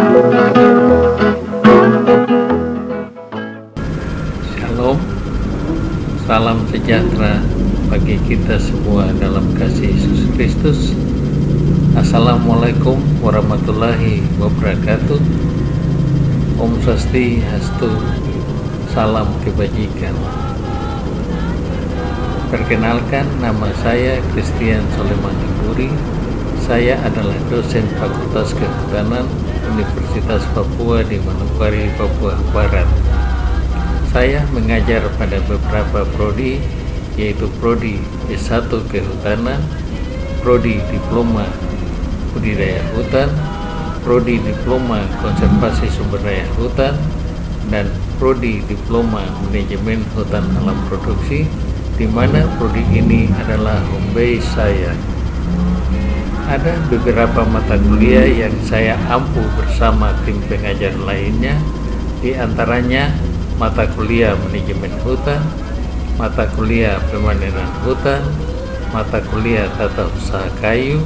Shalom, salam sejahtera bagi kita semua dalam kasih Yesus Kristus. Assalamualaikum warahmatullahi wabarakatuh. Om Swastiastu, salam kebajikan. Perkenalkan, nama saya Christian Soleman Imburi. Saya adalah dosen Fakultas Kehutanan Universitas Papua di Manokwari, Papua Barat. Saya mengajar pada beberapa prodi, yaitu prodi S1 Kehutanan, prodi Diploma Budidaya Hutan, prodi Diploma Konservasi Sumber Daya Hutan, dan prodi Diploma Manajemen Hutan Alam Produksi, di mana prodi ini adalah home base saya. Ada beberapa mata kuliah yang saya ampu bersama tim pengajar lainnya, di antaranya mata kuliah Manajemen Hutan, mata kuliah Pemanenan Hutan, mata kuliah Tata Usaha Kayu,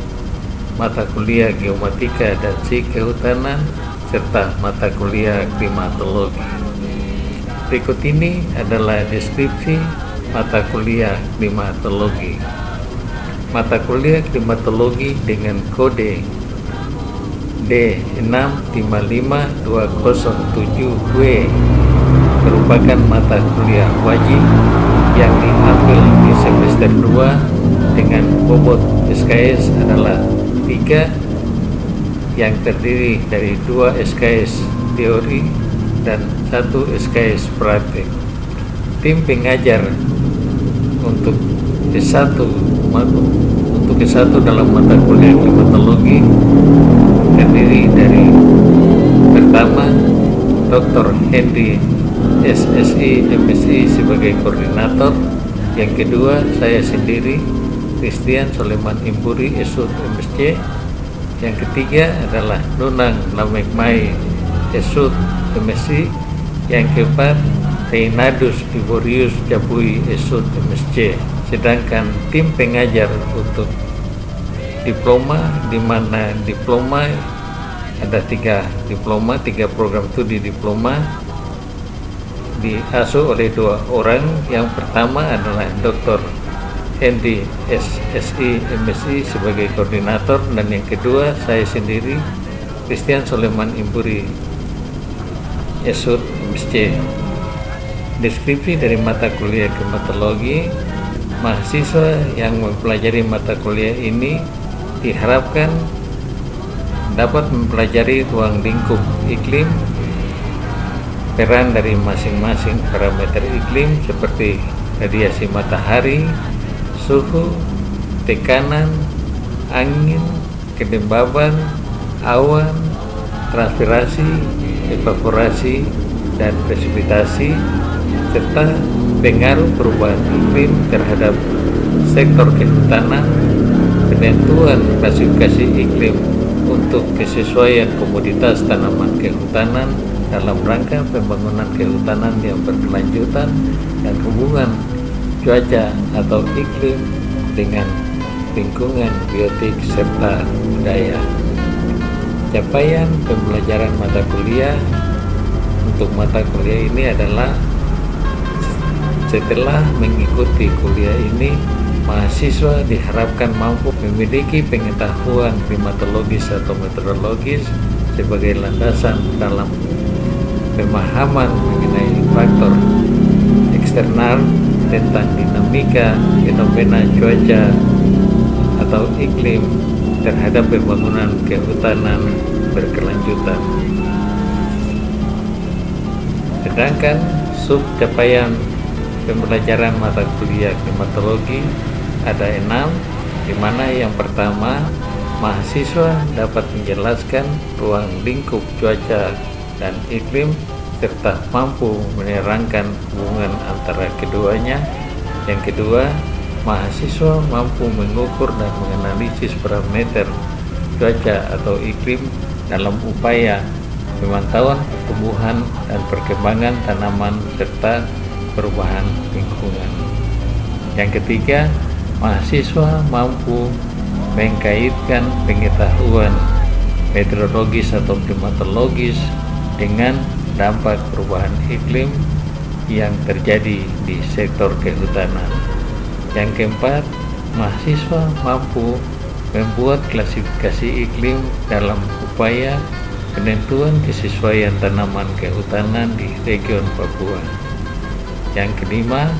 mata kuliah Geomatika dan Kehutanan, serta mata kuliah Klimatologi. Berikut ini adalah deskripsi mata kuliah Klimatologi. Mata kuliah Klimatologi dengan kode D655207W merupakan mata kuliah wajib yang diambil di semester 2 dengan bobot SKS adalah 3, yang terdiri dari 2 SKS teori dan 1 SKS praktik. Tim pengajar untuk S1 dalam mata kuliah Klimatologi terdiri dari pertama Dr. Hendy SSI MSI sebagai koordinator, yang kedua saya sendiri Christian Soleman Imburi Esud MSC, yang ketiga adalah Nunang Lamekmai Esud MSI, yang keempat Reinadus Iborius Jabui Esud MSC. Sedangkan tim pengajar untuk diploma, di mana diploma ada 3 diploma, 3 program studi diploma diasuh oleh 2 orang. Yang pertama adalah Dr. Hendy SSI MSI sebagai koordinator, dan yang kedua saya sendiri Christian Soleman Imburi Esud MSC. Deskripsi dari mata kuliah Klimatologi: mahasiswa yang mempelajari mata kuliah ini diharapkan dapat mempelajari ruang lingkup iklim, peran dari masing-masing parameter iklim seperti radiasi matahari, suhu, tekanan, angin, kelembaban, awan, transpirasi, evaporasi, dan presipitasi, serta pengaruh perubahan iklim terhadap sektor kehutanan, penentuan klasifikasi iklim untuk kesesuaian komoditas tanaman kehutanan dalam rangka pembangunan kehutanan yang berkelanjutan, dan hubungan cuaca atau iklim dengan lingkungan biotik serta budaya. Capaian pembelajaran mata kuliah untuk mata kuliah ini adalah: setelah mengikuti kuliah ini, mahasiswa diharapkan mampu memiliki pengetahuan klimatologis atau meteorologis sebagai landasan dalam pemahaman mengenai faktor eksternal tentang dinamika fenomena cuaca atau iklim terhadap pembangunan kehutanan berkelanjutan. Sedangkan sub capaian pembelajaran mata kuliah Klimatologi ada 6, di mana yang pertama, mahasiswa dapat menjelaskan ruang lingkup cuaca dan iklim serta mampu menerangkan hubungan antara keduanya. Yang kedua, mahasiswa mampu mengukur dan menganalisis parameter cuaca atau iklim dalam upaya pemantauan pertumbuhan dan perkembangan tanaman serta perubahan lingkungan. Yang ketiga, mahasiswa mampu mengkaitkan pengetahuan meteorologis atau klimatologis dengan dampak perubahan iklim yang terjadi di sektor kehutanan. Yang keempat, mahasiswa mampu membuat klasifikasi iklim dalam upaya penentuan kesesuaian tanaman kehutanan di region Papua. Yang kelima,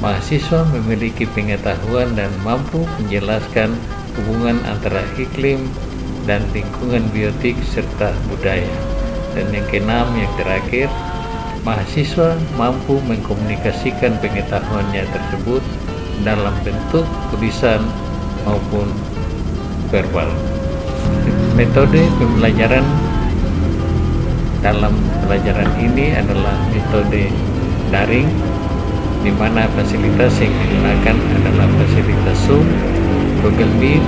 mahasiswa memiliki pengetahuan dan mampu menjelaskan hubungan antara iklim dan lingkungan biotik serta budaya. Dan yang keenam, yang terakhir, mahasiswa mampu mengkomunikasikan pengetahuannya tersebut dalam bentuk tulisan maupun verbal. Metode pembelajaran dalam pelajaran ini adalah metode daring, di mana fasilitas yang digunakan adalah fasilitas Zoom, Google Meet,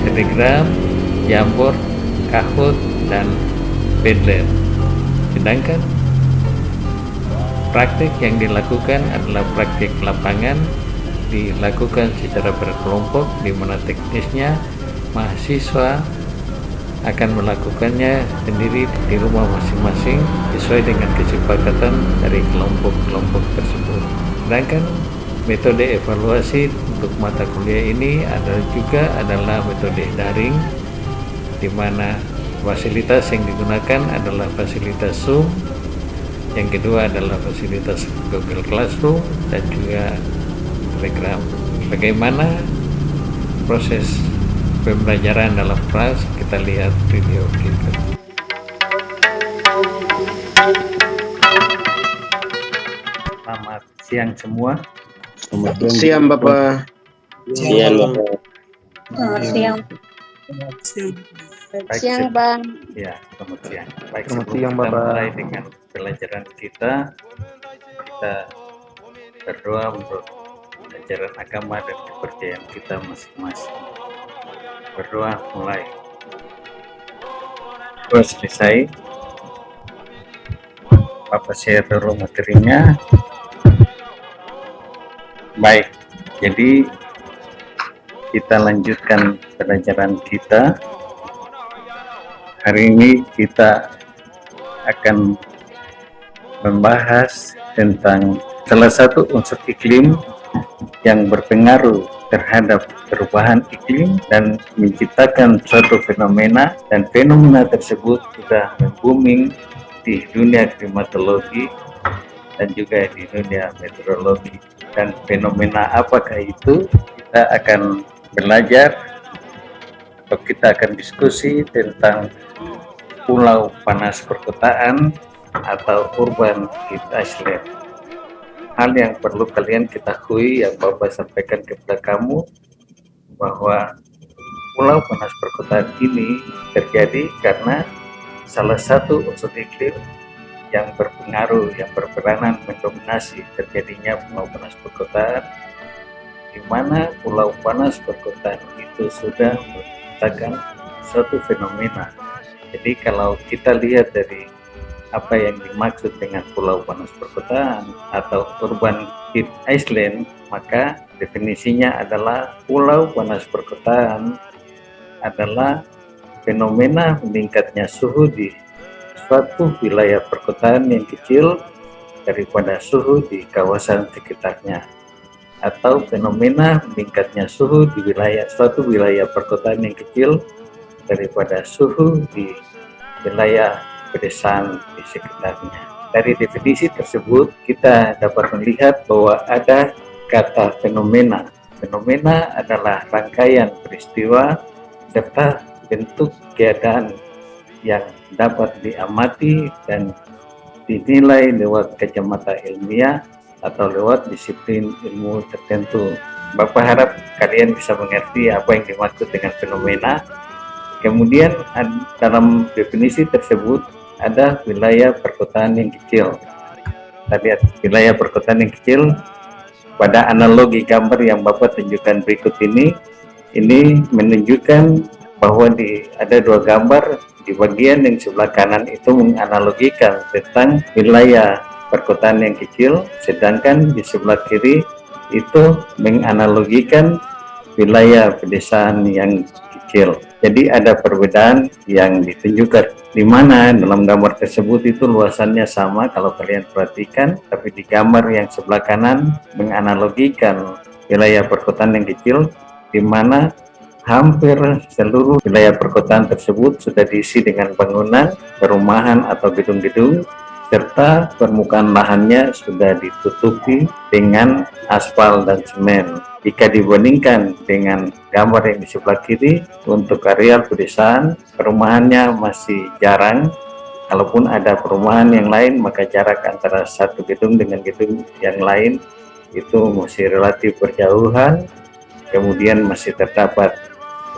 Telegram, Jamboard, Kahoot, dan Padlet. Sedangkan praktik yang dilakukan adalah praktik lapangan, dilakukan secara berkelompok, di mana teknisnya mahasiswa akan melakukannya sendiri di rumah masing-masing sesuai dengan kesepakatan dari kelompok-kelompok tersebut. Sedangkan metode evaluasi untuk mata kuliah ini adalah metode daring, di mana fasilitas yang digunakan adalah fasilitas Zoom, yang kedua adalah fasilitas Google Classroom dan juga Telegram. Bagaimana proses pembelajaran dalam kelas? Kita lihat video berikut. Selamat siang semua. Selamat siang Bapak. Siang Bapak. Siang. Siang Bang. Ya, selamat siang. Baik, Selamat sebelum siang, kita Bapak. mulai dengan pelajaran kita berdoa untuk ajaran agama dan kepercayaan kita masing-masing. Berdoa mulai. Doa selesai. Bapak share dulu materinya. Baik, jadi kita lanjutkan pelajaran kita. Hari ini kita akan membahas tentang salah satu unsur iklim yang berpengaruh terhadap perubahan iklim dan menciptakan suatu fenomena, dan fenomena tersebut sudah booming di dunia klimatologi dan juga di dunia meteorologi. Dan fenomena apakah itu? Kita akan belajar atau kita akan diskusi tentang pulau panas perkotaan atau urban heat island. Hal yang perlu kalian ketahui yang Bapak sampaikan kepada kamu, bahwa pulau panas perkotaan ini terjadi karena salah satu unsur iklim yang berpengaruh, yang berperanan mendominasi terjadinya pulau panas perkotaan, di mana pulau panas perkotaan itu sudah menciptakan suatu fenomena. Jadi kalau kita lihat dari apa yang dimaksud dengan pulau panas perkotaan atau urban heat island, maka definisinya adalah pulau panas perkotaan adalah fenomena meningkatnya suhu di suatu wilayah perkotaan yang kecil daripada suhu di kawasan sekitarnya, atau fenomena meningkatnya suhu di suatu wilayah perkotaan yang kecil daripada suhu di wilayah pedesaan di sekitarnya. Dari definisi tersebut kita dapat melihat bahwa ada kata fenomena. Fenomena adalah rangkaian peristiwa serta bentuk keadaan yang dapat diamati dan dinilai lewat kacamata ilmiah atau lewat disiplin ilmu tertentu. Bapak harap kalian bisa mengerti apa yang dimaksud dengan fenomena. Kemudian dalam definisi tersebut ada wilayah perkotaan yang kecil. Kita lihat wilayah perkotaan yang kecil pada analogi gambar yang Bapak tunjukkan berikut ini menunjukkan bahwa ada dua gambar. Di bagian yang sebelah kanan itu menganalogikan tentang wilayah perkotaan yang kecil, sedangkan di sebelah kiri itu menganalogikan wilayah pedesaan yang kecil. kecil. Jadi ada perbedaan yang ditunjukkan, di mana dalam gambar tersebut itu luasannya sama kalau kalian perhatikan, tapi di gambar yang sebelah kanan menganalogikan wilayah perkotaan yang kecil, di mana hampir seluruh wilayah perkotaan tersebut sudah diisi dengan bangunan, perumahan atau gedung-gedung, serta permukaan lahannya sudah ditutupi dengan aspal dan semen. Jika dibandingkan dengan gambar yang di sebelah kiri, untuk areal pedesaan, perumahannya masih jarang. Kalaupun ada perumahan yang lain, maka jarak antara satu gedung dengan gedung yang lain itu masih relatif berjauhan. Kemudian masih terdapat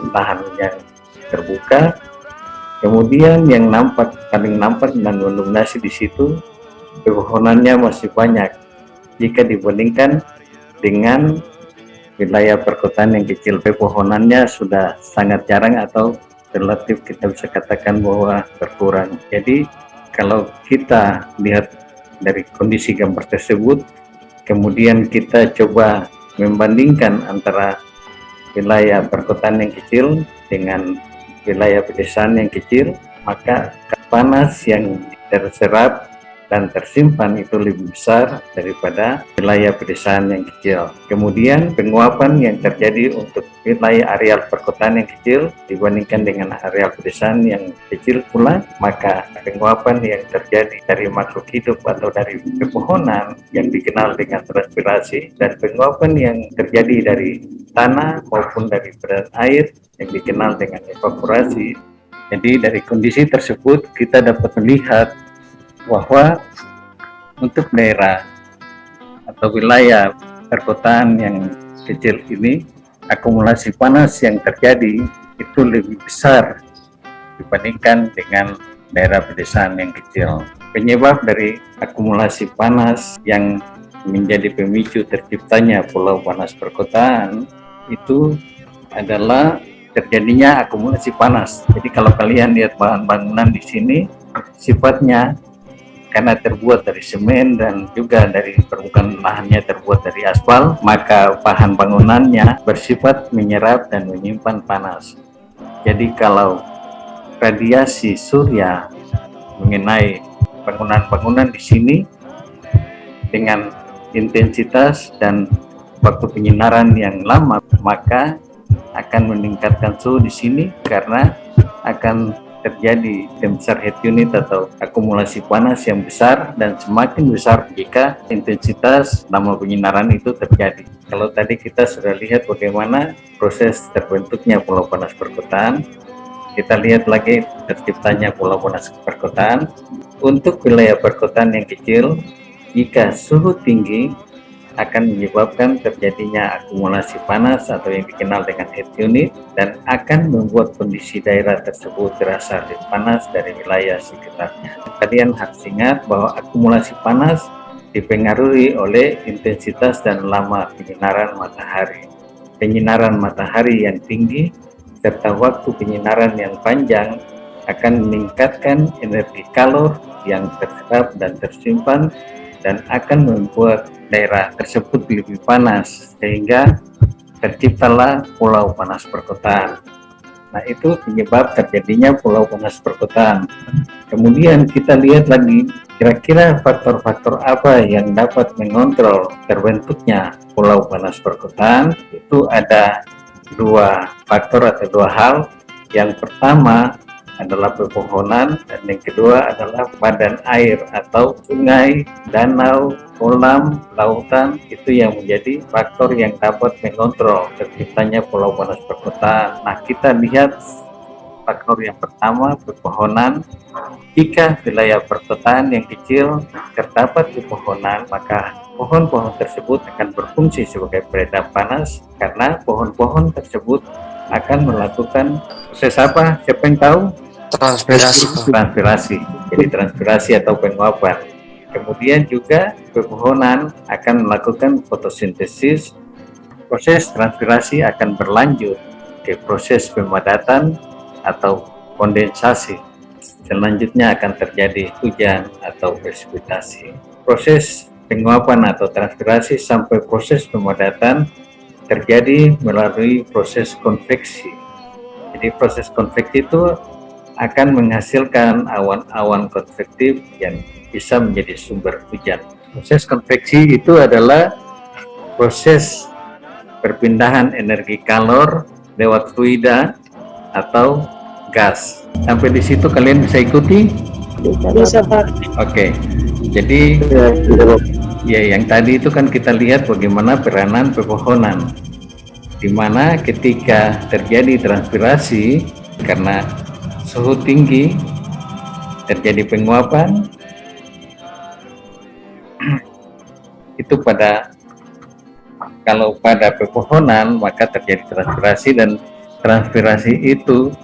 lahan yang terbuka. Kemudian yang paling nampak dan mendominasi di situ, pepohonannya masih banyak jika dibandingkan dengan wilayah perkotaan yang kecil. Pepohonannya sudah sangat jarang atau relatif kita bisa katakan bahwa berkurang. Jadi kalau kita lihat dari kondisi gambar tersebut, kemudian kita coba membandingkan antara wilayah perkotaan yang kecil dengan wilayah pedesaan yang kecil, maka panas yang terserap dan tersimpan itu lebih besar daripada wilayah pedesaan yang kecil. Kemudian penguapan yang terjadi untuk wilayah areal perkotaan yang kecil dibandingkan dengan areal pedesaan yang kecil pula, maka penguapan yang terjadi dari makhluk hidup atau dari pepohonan yang dikenal dengan transpirasi, dan penguapan yang terjadi dari tanah maupun dari badan air yang dikenal dengan evaporasi. Jadi dari kondisi tersebut kita dapat melihat bahwa untuk daerah atau wilayah perkotaan yang kecil ini, akumulasi panas yang terjadi itu lebih besar dibandingkan dengan daerah pedesaan yang kecil. Penyebab dari akumulasi panas yang menjadi pemicu terciptanya pulau panas perkotaan itu adalah terjadinya akumulasi panas. Jadi kalau kalian lihat bahan bangunan di sini, sifatnya karena terbuat dari semen dan juga dari permukaan lahannya terbuat dari aspal, maka bahan bangunannya bersifat menyerap dan menyimpan panas. Jadi kalau radiasi surya mengenai bangunan-bangunan di sini dengan intensitas dan waktu penyinaran yang lama, maka akan meningkatkan suhu di sini karena akan terjadi temperature heat unit atau akumulasi panas yang besar, dan semakin besar jika intensitas lama penyinaran itu terjadi. Kalau tadi kita sudah lihat bagaimana proses terbentuknya pulau panas perkotaan, kita lihat lagi terciptanya pulau panas perkotaan. Untuk wilayah perkotaan yang kecil, jika suhu tinggi akan menyebabkan terjadinya akumulasi panas atau yang dikenal dengan heat unit, dan akan membuat kondisi daerah tersebut terasa lebih panas dari wilayah sekitarnya. Kalian harus ingat bahwa akumulasi panas dipengaruhi oleh intensitas dan lama penyinaran matahari. Penyinaran matahari yang tinggi serta waktu penyinaran yang panjang akan meningkatkan energi kalor yang terserap dan tersimpan, dan akan membuat daerah tersebut lebih panas, sehingga terciptalah pulau panas perkotaan. Nah, itu penyebab terjadinya pulau panas perkotaan. Kemudian kita lihat lagi, kira-kira faktor-faktor apa yang dapat mengontrol terbentuknya pulau panas perkotaan. Itu ada dua faktor atau dua hal. Yang pertama adalah pepohonan, dan yang kedua adalah badan air atau sungai, danau, kolam, lautan. Itu yang menjadi faktor yang dapat mengontrol terciptanya pulau panas perkotaan. Nah, kita lihat faktor yang pertama, pepohonan. Jika wilayah perkotaan yang kecil terdapat pepohonan, maka pohon-pohon tersebut akan berfungsi sebagai peredam panas, karena pohon-pohon tersebut akan melakukan proses apa? Siapa yang tahu? Transpirasi. Jadi transpirasi atau penguapan. Kemudian juga pepohonan akan melakukan fotosintesis. Proses transpirasi akan berlanjut ke proses pemadatan atau kondensasi. Selanjutnya akan terjadi hujan atau presipitasi. Proses penguapan atau transpirasi sampai proses pemadatan terjadi melalui proses konveksi. Jadi proses konveksi itu akan menghasilkan awan-awan konvektif yang bisa menjadi sumber hujan. Proses konveksi itu adalah proses perpindahan energi kalor lewat fluida atau gas. Sampai di situ kalian bisa ikuti? Bisa, Pak. Oke. Jadi ya yang tadi itu kan kita lihat bagaimana peranan pepohonan, di mana ketika terjadi transpirasi karena suhu tinggi terjadi penguapan itu kalau pada pepohonan maka terjadi transpirasi, dan transpirasi itu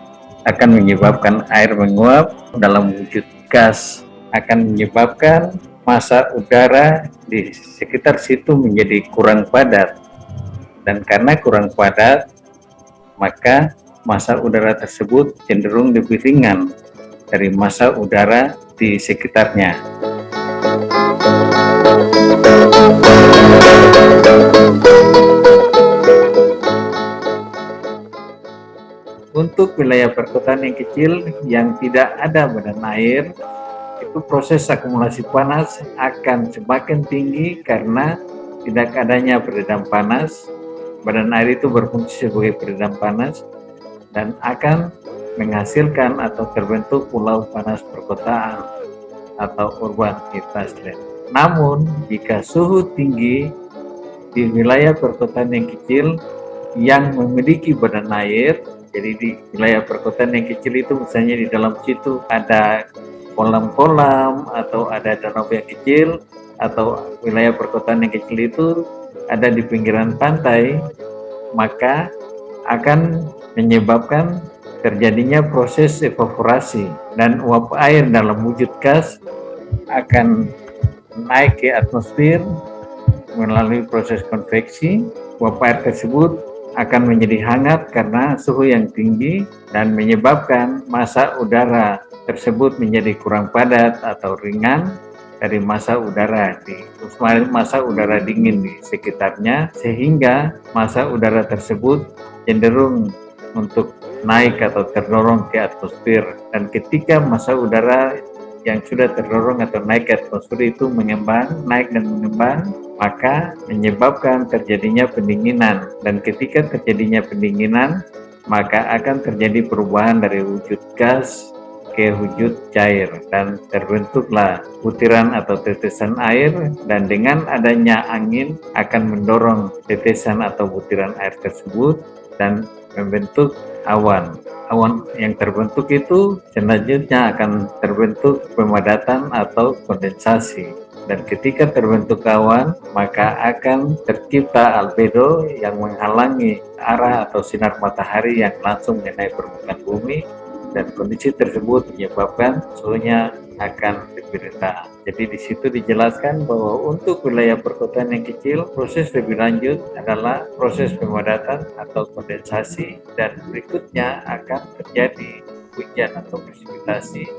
akan menyebabkan air menguap dalam wujud gas, akan menyebabkan massa udara di sekitar situ menjadi kurang padat, dan karena kurang padat maka massa udara tersebut cenderung lebih ringan dari massa udara di sekitarnya. Untuk wilayah perkotaan yang kecil yang tidak ada badan air, itu proses akumulasi panas akan semakin tinggi karena tidak adanya peredam panas. Badan air itu berfungsi sebagai peredam panas dan akan menghasilkan atau terbentuk pulau panas perkotaan atau urban heat island. Namun, jika suhu tinggi di wilayah perkotaan yang kecil yang memiliki badan air, jadi di wilayah perkotaan yang kecil itu misalnya di dalam situ ada kolam-kolam atau ada danau yang kecil, atau wilayah perkotaan yang kecil itu ada di pinggiran pantai, maka akan menyebabkan terjadinya proses evaporasi dan uap air dalam wujud gas akan naik ke atmosfer melalui proses konveksi. Uap air tersebut akan menjadi hangat karena suhu yang tinggi dan menyebabkan massa udara tersebut menjadi kurang padat atau ringan dari massa udara dingin di sekitarnya, sehingga massa udara tersebut cenderung untuk naik atau terdorong ke atmosfer. Dan ketika massa udara yang sudah terdorong atau naik ke atmosfer itu naik dan mengembang, maka menyebabkan terjadinya pendinginan. Dan ketika terjadinya pendinginan, maka akan terjadi perubahan dari wujud gas ke wujud cair dan terbentuklah butiran atau tetesan air, dan dengan adanya angin akan mendorong tetesan atau butiran air tersebut dan membentuk awan. Awan yang terbentuk itu selanjutnya akan terbentuk pemadatan atau kondensasi, dan ketika terbentuk awan maka akan tercipta albedo yang menghalangi arah atau sinar matahari yang langsung mengenai permukaan bumi, dan kondisi tersebut menyebabkan suhunya akan lebih rendah. Jadi di situ dijelaskan bahwa untuk wilayah perkotaan yang kecil, proses lebih lanjut adalah proses pemadatan atau kondensasi, dan berikutnya akan terjadi hujan atau presipitasi.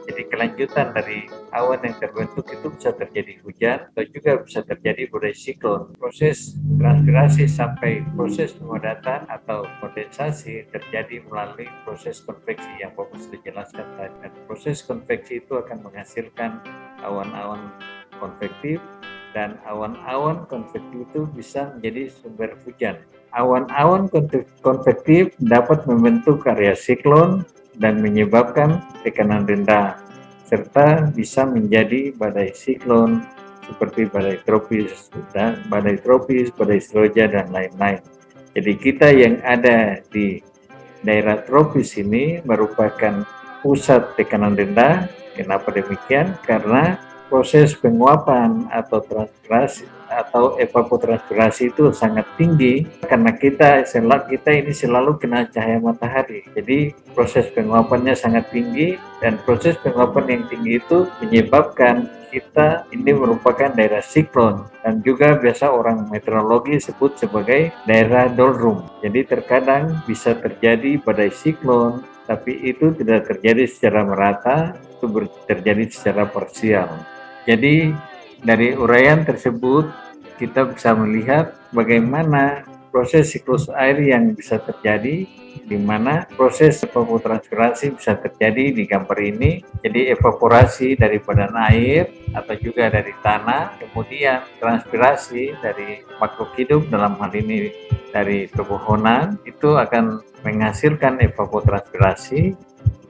Jadi kelanjutan dari awan yang terbentuk itu bisa terjadi hujan atau juga bisa terjadi badai siklon. Proses transpirasi sampai proses pemadatan atau kondensasi terjadi melalui proses konveksi yang Bapak sudah jelaskan tadi. Dan proses konveksi itu akan menghasilkan awan-awan konvektif, dan awan-awan konvektif itu bisa menjadi sumber hujan. Awan-awan konvektif dapat membentuk area siklon dan menyebabkan tekanan rendah, serta bisa menjadi badai siklon seperti badai tropis, badai seroja, dan lain-lain. Jadi kita yang ada di daerah tropis ini merupakan pusat tekanan rendah. Kenapa demikian? Karena proses penguapan atau transpirasi atau evapotranspirasi itu sangat tinggi karena kita ini selalu kena cahaya matahari. Jadi proses penguapannya sangat tinggi, dan proses penguapan yang tinggi itu menyebabkan kita ini merupakan daerah siklon, dan juga biasa orang meteorologi sebut sebagai daerah doldrum. Jadi terkadang bisa terjadi badai siklon, tapi itu tidak terjadi secara merata, itu terjadi secara parsial. Jadi dari uraian tersebut kita bisa melihat bagaimana proses siklus air yang bisa terjadi, di mana proses evapotranspirasi bisa terjadi di gambar ini. Jadi evaporasi dari badan air atau juga dari tanah, kemudian transpirasi dari makhluk hidup, dalam hal ini dari pepohonan, itu akan menghasilkan evapotranspirasi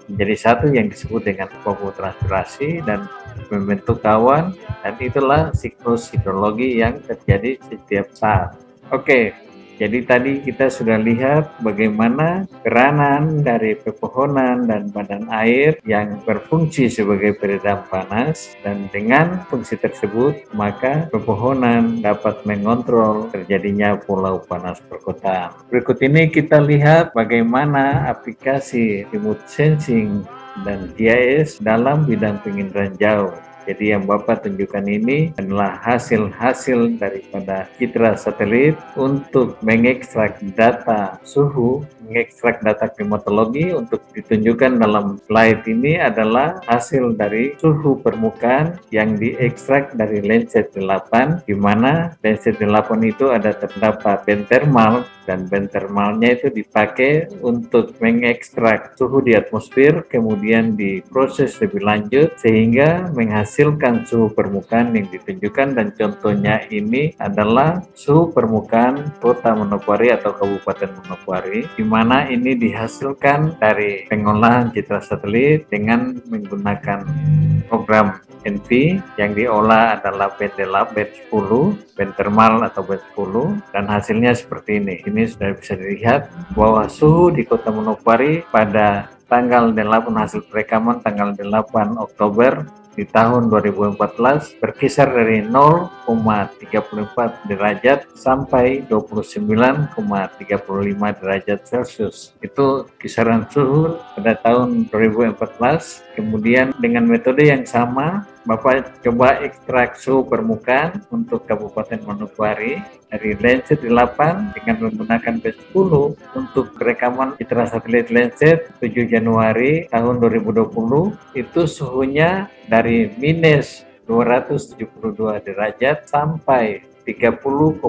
menjadi satu yang disebut dengan evapotranspirasi dan membentuk awan, dan itulah siklus hidrologi yang terjadi setiap saat. Oke, jadi tadi kita sudah lihat bagaimana peranan dari pepohonan dan badan air yang berfungsi sebagai peredam panas, dan dengan fungsi tersebut maka pepohonan dapat mengontrol terjadinya pulau panas perkotaan. Berikut ini kita lihat bagaimana aplikasi remote sensing dan GIS dalam bidang penginderaan jauh. Jadi yang Bapak tunjukkan ini adalah hasil-hasil daripada citra satelit untuk mengekstrak data suhu, mengekstrak data klimatologi. Untuk ditunjukkan dalam slide ini adalah hasil dari suhu permukaan yang diekstrak dari Landsat 8, di mana Landsat 8 itu terdapat band thermal, dan band thermalnya itu dipakai untuk mengekstrak suhu di atmosfer, kemudian diproses lebih lanjut sehingga menghasilkan suhu permukaan yang ditunjukkan, dan contohnya ini adalah suhu permukaan Kota Manokwari atau Kabupaten Manokwari, di mana ini dihasilkan dari pengolahan citra satelit dengan menggunakan program NV yang diolah adalah band 10, band thermal atau band 10, dan hasilnya seperti ini. Ini sudah bisa dilihat bahwa suhu di Kota Manokwari pada tanggal 8, hasil perekaman tanggal 8 Oktober di tahun 2014 berkisar dari 0,34 derajat sampai 29,35 derajat Celcius. Itu kisaran suhu pada tahun 2014. Kemudian dengan metode yang sama, Bapak coba ekstrak suhu permukaan untuk Kabupaten Manokwari dari Landsat 8 dengan menggunakan B10 untuk rekaman citra satelit Landsat 7 Januari tahun 2020. Itu suhunya dari minus 272 derajat sampai 30,92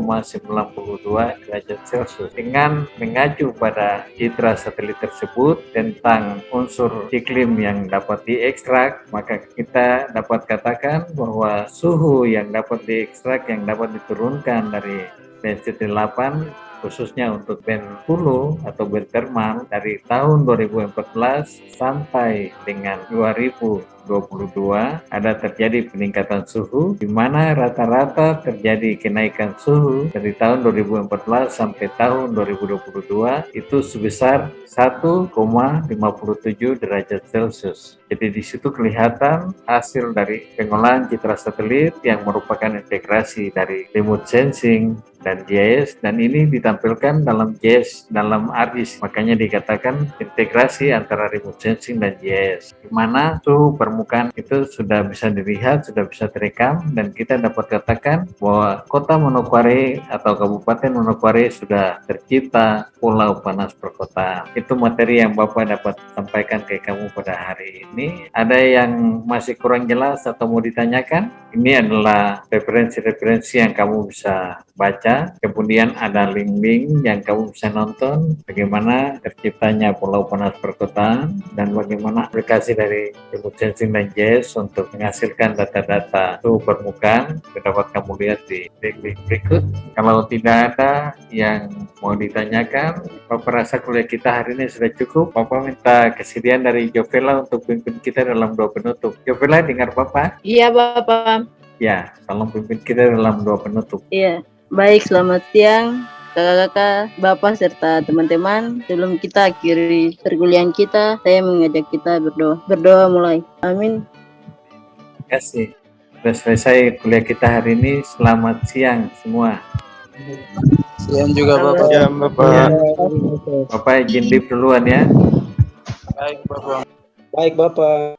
derajat Celcius. Dengan mengacu pada citra satelit tersebut tentang unsur iklim yang dapat diekstrak, maka kita dapat katakan bahwa suhu yang dapat diekstrak, yang dapat diturunkan dari Landsat 8 khususnya untuk band 10 atau band thermal dari tahun 2014 sampai dengan 2022 ada terjadi peningkatan suhu, di mana rata-rata terjadi kenaikan suhu dari tahun 2014 sampai tahun 2022 itu sebesar 1,57 derajat Celcius. Jadi di situ kelihatan hasil dari pengolahan citra satelit yang merupakan integrasi dari remote sensing dan GIS, dan ini ditampilkan dalam GIS, dalam ARIS. Makanya dikatakan integrasi antara remote sensing dan GIS, di mana suhu permukaan itu sudah bisa dilihat, sudah bisa terekam, dan kita dapat katakan bahwa Kota Manokwari atau Kabupaten Manokwari sudah tercipta pulau panas perkotaan. Itu materi yang Bapak dapat sampaikan ke kamu pada hari ini. Ada yang masih kurang jelas atau mau ditanyakan? Ini adalah referensi-referensi yang kamu bisa baca, kemudian ada link-link yang kamu bisa nonton bagaimana terciptanya pulau panas perkotaan dan bagaimana aplikasi dari remote sensing dan GIS untuk menghasilkan data-data suhu permukaan. Dapat kamu lihat di link berikut. Kalau tidak ada yang mau ditanyakan, Bapak rasa kuliah kita hari ini sudah cukup. Bapak minta kesediaan dari Jovela untuk pimpin kita dalam doa penutup. Jovela, dengar Bapak? Iya, Bapak. Ya, tolong pimpin kita dalam doa penutup. Iya. Baik, selamat siang kakak-kakak, Bapak, serta teman-teman. Sebelum kita akhiri perkuliahan kita, saya mengajak kita berdoa. Berdoa mulai. Amin. Terima kasih. Sudah selesai kuliah kita hari ini. Selamat siang semua. Siang juga Bapak. Siang Bapak. Bapak izin leave duluan ya. Baik Bapak. Baik Bapak.